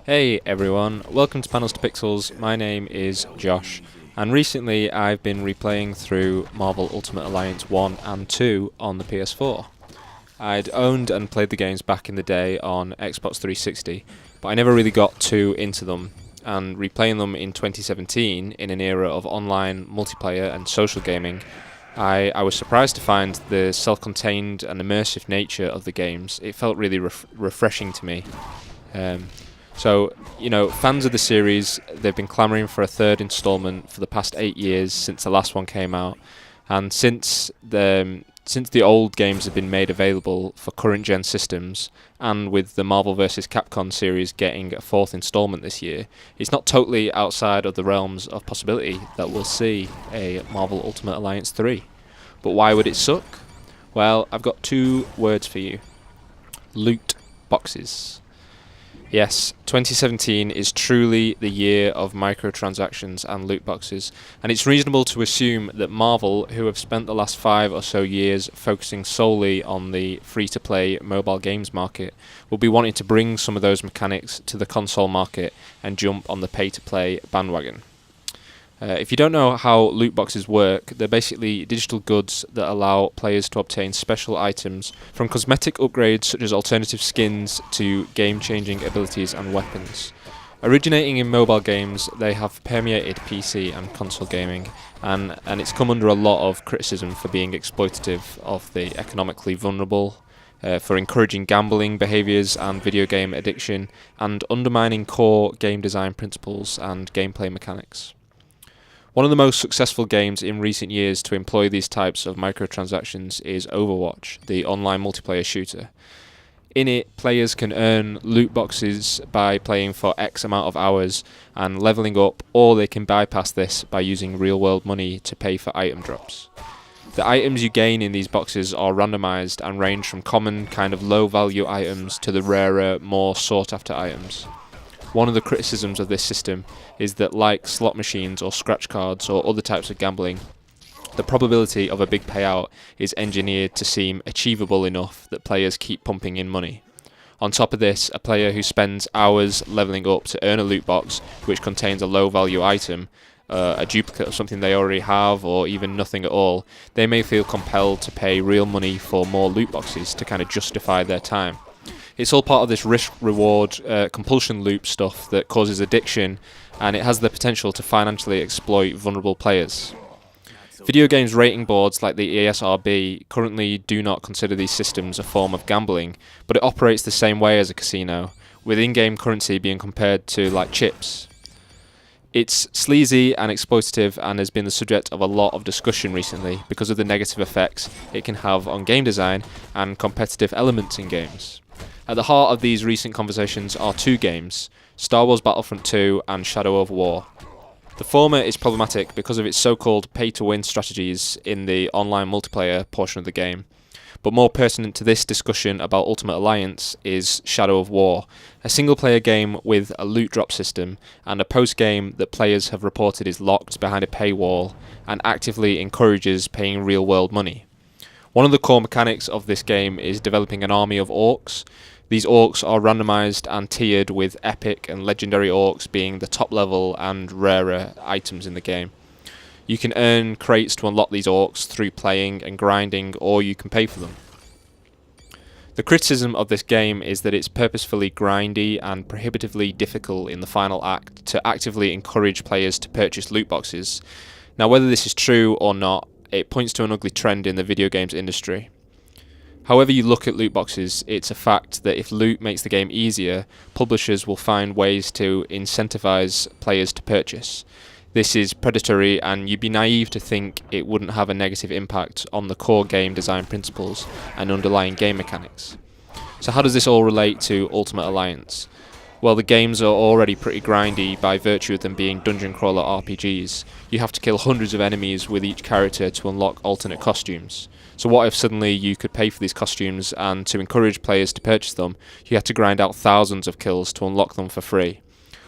Hey everyone, welcome to Panels to Pixels. My name is Josh, and recently I've been replaying through Marvel Ultimate Alliance 1 and 2 on the PS4. I'd owned and played the games back in the day on Xbox 360, but I never really got too into them, and replaying them in 2017 in an era of online multiplayer and social gaming, I was surprised to find the self-contained and immersive nature of the games. It felt really refreshing to me. Fans of the series, they've been clamouring for a third instalment for the past 8 years since the last one came out, and since the old games have been made available for current gen systems, and with the Marvel vs. Capcom series getting a fourth instalment this year, it's not totally outside of the realms of possibility that we'll see a Marvel Ultimate Alliance 3. But why would it suck? Well, I've got two words for you. Loot boxes. Yes, 2017 is truly the year of microtransactions and loot boxes, and it's reasonable to assume that Marvel, who have spent the last 5 or so years focusing solely on the free-to-play mobile games market, will be wanting to bring some of those mechanics to the console market and jump on the pay-to-play bandwagon. If you don't know how loot boxes work, they're basically digital goods that allow players to obtain special items, from cosmetic upgrades such as alternative skins to game-changing abilities and weapons. Originating in mobile games, they have permeated PC and console gaming, and it's come under a lot of criticism for being exploitative of the economically vulnerable, for encouraging gambling behaviours and video game addiction, and undermining core game design principles and gameplay mechanics. One of the most successful games in recent years to employ these types of microtransactions is Overwatch, the online multiplayer shooter. In it, players can earn loot boxes by playing for X amount of hours and leveling up, or they can bypass this by using real-world money to pay for item drops. The items you gain in these boxes are randomized and range from common, kind of low-value items to the rarer, more sought-after items. One of the criticisms of this system is that, like slot machines or scratch cards or other types of gambling, the probability of a big payout is engineered to seem achievable enough that players keep pumping in money. On top of this, a player who spends hours leveling up to earn a loot box which contains a low value item, a duplicate of something they already have, or even nothing at all, they may feel compelled to pay real money for more loot boxes to kind of justify their time. It's all part of this risk-reward compulsion loop stuff that causes addiction, and it has the potential to financially exploit vulnerable players. Video games rating boards like the ESRB currently do not consider these systems a form of gambling, but it operates the same way as a casino, with in-game currency being compared to like chips. It's sleazy and exploitative and has been the subject of a lot of discussion recently because of the negative effects it can have on game design and competitive elements in games. At the heart of these recent conversations are two games, Star Wars Battlefront 2 and Shadow of War. The former is problematic because of its so-called pay-to-win strategies in the online multiplayer portion of the game, but more pertinent to this discussion about Ultimate Alliance is Shadow of War, a single-player game with a loot drop system and a post-game that players have reported is locked behind a paywall and actively encourages paying real-world money. One of the core mechanics of this game is developing an army of orcs. These orcs are randomized and tiered, with epic and legendary orcs being the top level and rarer items in the game. You can earn crates to unlock these orcs through playing and grinding, or you can pay for them. The criticism of this game is that it's purposefully grindy and prohibitively difficult in the final act to actively encourage players to purchase loot boxes. Now, whether this is true or not, it points to an ugly trend in the video games industry. However you look at loot boxes, it's a fact that if loot makes the game easier, publishers will find ways to incentivize players to purchase. This is predatory, and you'd be naive to think it wouldn't have a negative impact on the core game design principles and underlying game mechanics. So how does this all relate to Ultimate Alliance? Well, the games are already pretty grindy by virtue of them being dungeon crawler RPGs. You have to kill hundreds of enemies with each character to unlock alternate costumes. So what if suddenly you could pay for these costumes, and to encourage players to purchase them, you had to grind out thousands of kills to unlock them for free?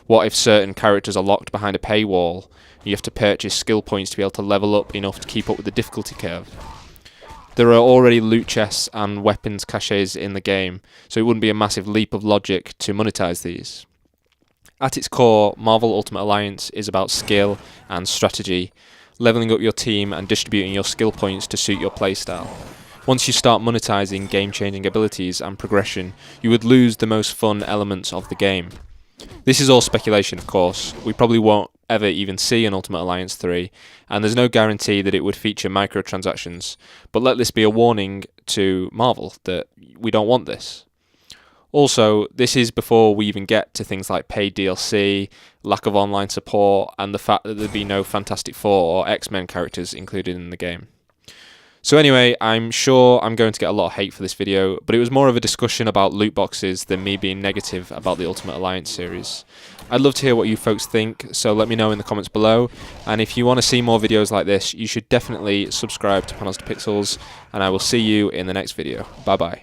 What if certain characters are locked behind a paywall, and you have to purchase skill points to be able to level up enough to keep up with the difficulty curve? There are already loot chests and weapons caches in the game, so it wouldn't be a massive leap of logic to monetize these. At its core, Marvel Ultimate Alliance is about skill and strategy, leveling up your team and distributing your skill points to suit your playstyle. Once you start monetizing game-changing abilities and progression, you would lose the most fun elements of the game. This is all speculation, of course. We probably won't ever even see an Ultimate Alliance 3, and there's no guarantee that it would feature microtransactions, but let this be a warning to Marvel that we don't want this. Also, this is before we even get to things like paid DLC, lack of online support, and the fact that there'd be no Fantastic Four or X-Men characters included in the game. So anyway, I'm sure I'm going to get a lot of hate for this video, but it was more of a discussion about loot boxes than me being negative about the Ultimate Alliance series. I'd love to hear what you folks think, so let me know in the comments below, and if you want to see more videos like this, you should definitely subscribe to Panels to Pixels, and I will see you in the next video. Bye bye.